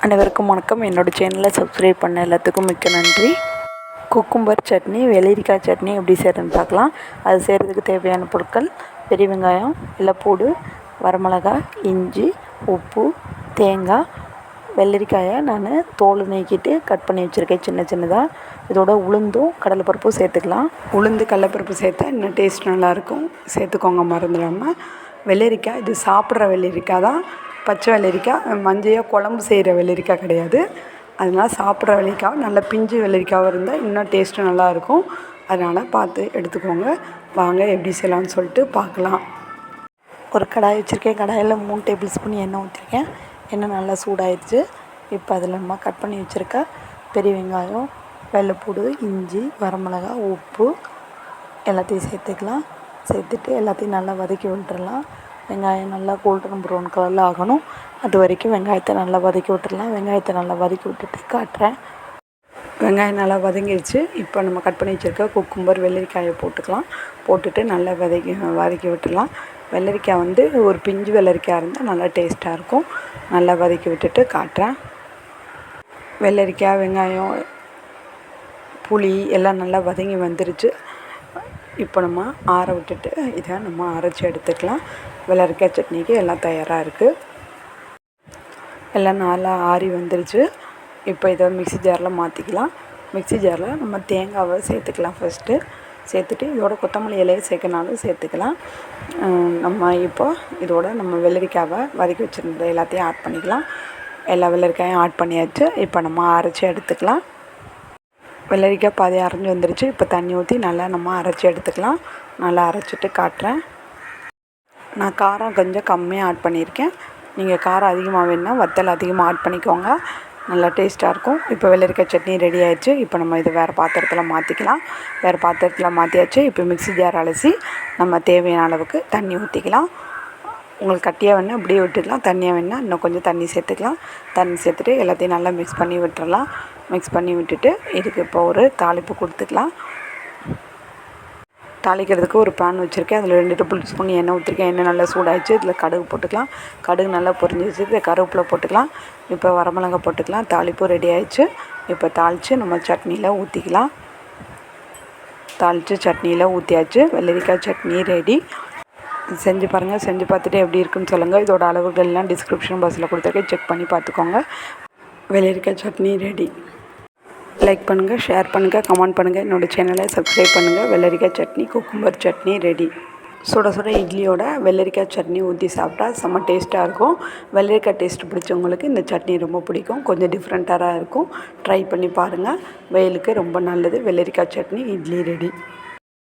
அனைவருக்கும் வணக்கம். என்னோடய சேனலை சப்ஸ்கிரைப் பண்ண எல்லாத்துக்கும் மிக்க நன்றி. குக்கும்பர் சட்னி, வெள்ளரிக்காய் சட்னி எப்படி செய்கிறதுன்னு பார்க்கலாம். அது செய்கிறதுக்கு தேவையான பொருட்கள்: பெரிய வெங்காயம், வெள்ளைப்பூடு, வரமிளகாய், இஞ்சி, உப்பு, தேங்காய், வெள்ளரிக்காயை நான் தோல் நீக்கிட்டு கட் பண்ணி வச்சுருக்கேன் சின்ன சின்னதாக. இதோட உளுந்தும் கடலைப்பருப்பும் சேர்த்துக்கலாம். உளுந்து கடலைப்பருப்பு சேர்த்தா இன்னும் டேஸ்ட் நல்லாயிருக்கும், சேர்த்துக்கோங்க மறந்துடாமல். வெள்ளரிக்காய் இது சாப்பிட்ற வெள்ளரிக்காய் தான், பச்சை வெள்ளரிக்காய், மஞ்சையாக குழம்பு செய்கிற வெள்ளரிக்காய் கிடையாது. அதனால் சாப்பிட்ற வெள்ளரிக்காய் நல்ல பிஞ்சு வெள்ளரிக்காய் இருந்தால் இன்னும் டேஸ்ட்டு நல்லாயிருக்கும். அதனால் பார்த்து எடுத்துக்கோங்க. வாங்க எப்படி செய்யலாம்னு சொல்லிட்டு பார்க்கலாம். ஒரு கடாய் வச்சுருக்கேன். கடாயில் 3 டேபிள் ஸ்பூன் எண்ணெய் ஊற்றிருக்கேன். எண்ணெய் நல்லா சூடாயிடுச்சு. இப்போ அதில் நம்ம கட் பண்ணி வச்சுருக்க பெரிய வெங்காயம், வெள்ளைப்பூடு, இஞ்சி, வரமிளகாய், உப்பு எல்லாத்தையும் சேர்த்துக்கலாம். சேர்த்துட்டு எல்லாத்தையும் நல்லா வதக்கி விட்டுறலாம். வெங்காயம் நல்லா கோல்டன் ப்ரௌன் கலரில் ஆகணும். அது வரைக்கும் வெங்காயத்தை நல்லா வதக்கி விட்டுடலாம். வெங்காயத்தை நல்லா வதக்கி விட்டுட்டு காட்டுறேன். வெங்காயம் நல்லா வதங்கிடுச்சு. இப்போ நம்ம கட் பண்ணி வச்சுருக்க குக்கும்பர் வெள்ளரிக்காயை போட்டுக்கலாம். போட்டுட்டு நல்லா வதக்கி விட்டுடலாம். வெள்ளரிக்காய் ஒரு பிஞ்சு வெள்ளரிக்காய் இருந்தால் நல்லா டேஸ்ட்டாக இருக்கும். நல்லா வதக்கி விட்டுட்டு காட்டுறேன். வெள்ளரிக்காய், வெங்காயம், புளி எல்லாம் நல்லா வதங்கி வந்துருச்சு. இப்போ நம்ம ஆற விட்டுட்டு இதை நம்ம அரைச்சி எடுத்துக்கலாம். வெள்ளரிக்காய் சட்னிக்கு எல்லாம் தயாராக இருக்குது. எல்லாம் நல்லா ஆறி வந்துருச்சு. இப்போ இதை மிக்ஸி ஜாரில் மாற்றிக்கலாம். மிக்ஸி ஜாரில் நம்ம தேங்காவை சேர்த்துக்கலாம். ஃபஸ்ட்டு சேர்த்துட்டு இதோட கொத்தமல்லி இலையை சேர்க்கனாலும் சேர்த்துக்கலாம். நம்ம இப்போ இதோட நம்ம வெள்ளரிக்காவை வதக்கி வச்சுருந்தது எல்லாத்தையும் ஆட் பண்ணிக்கலாம். எல்லா வெள்ளரிக்காயும் ஆட் பண்ணியாச்சு. இப்போ நம்ம அரைச்சி எடுத்துக்கலாம். வெள்ளரிக்காய் பாதி அரைஞ்சி வந்துருச்சு. இப்போ தண்ணி ஊற்றி நல்லா நம்ம அரைச்சி எடுத்துக்கலாம். நல்லா அரைச்சிட்டு காட்டுறேன். நான் காரம் கொஞ்சம் கம்மியாக ஆட் பண்ணியிருக்கேன். நீங்கள் காரம் அதிகமாக வேணுன்னா வத்தல் அதிகமாக ஆட் பண்ணிக்கோங்க, நல்லா டேஸ்ட்டாக இருக்கும். இப்போ வெள்ளரிக்காய் சட்னி ரெடி ஆகிடுச்சு. இப்போ நம்ம இதை வேறு பாத்திரத்தில் மாற்றிக்கலாம். வேறு பாத்திரத்தில் மாற்றியாச்சு. இப்போ மிக்ஸி ஜார் அலசி நம்ம தேவையான அளவுக்கு தண்ணி ஊற்றிக்கலாம். உங்களுக்கு கட்டியாக வேணால் அப்படியே விட்டுக்கலாம், தண்ணியாக வேணால் இன்னும் கொஞ்சம் தண்ணி சேர்த்துக்கலாம். தண்ணி சேர்த்துட்டு எல்லாத்தையும் நல்லா மிக்ஸ் பண்ணி விட்டுறலாம். மிக்ஸ் பண்ணி விட்டுட்டு இதுக்கு இப்போ ஒரு தாளிப்பு கொடுத்துக்கலாம். தாளிக்கிறதுக்கு ஒரு பேன் வச்சுருக்கேன். அதில் 2 டேபிள் ஸ்பூன் எண்ணெய் ஊற்றிருக்கேன். எண்ணெய் நல்லா சூடாகிடுச்சு. இதில் கடுகு போட்டுக்கலாம். கடுகு நல்லா பொரிஞ்சிச்சு. இதில் கருவேப்பிலை போட்டுக்கலாம். இப்போ வரமிளகாய் போட்டுக்கலாம். தாளிப்பு ரெடி ஆகிடுச்சு. இப்போ தாளித்து நம்ம சட்னியில் ஊற்றிக்கலாம். தாளித்து சட்னியில் ஊற்றியாச்சு. வெள்ளரிக்காய் சட்னி ரெடி. செஞ்சு பாருங்கள். செஞ்சு பார்த்துட்டு எப்படி இருக்குன்னு சொல்லுங்கள். இதோட அளவுகள்லாம் டிஸ்கிரிப்ஷன் பாக்ஸில் கொடுத்துருக்கேன், செக் பண்ணி பார்த்துக்கோங்க. வெள்ளரிக்காய் சட்னி ரெடி. லைக் பண்ணுங்கள், ஷேர் பண்ணுங்கள், கமெண்ட் பண்ணுங்கள். என்னோடய சேனலை சப்ஸ்கிரைப் பண்ணுங்கள். வெள்ளரிக்காய் சட்னி, குக்கும்பர் சட்னி ரெடி. சுட சுட இட்லியோட வெள்ளரிக்காய் சட்னி ஊற்றி சாப்பிட்டா செம்ம டேஸ்ட்டாக இருக்கும். வெள்ளரிக்காய் டேஸ்ட் பிடிச்சவங்களுக்கு இந்த சட்னி ரொம்ப பிடிக்கும். கொஞ்சம் டிஃப்ரெண்ட்டாக இருக்கும். ட்ரை பண்ணி பாருங்கள். வெயிலுக்கு ரொம்ப நல்லது. வெள்ளரிக்காய் சட்னி, இட்லி ரெடி.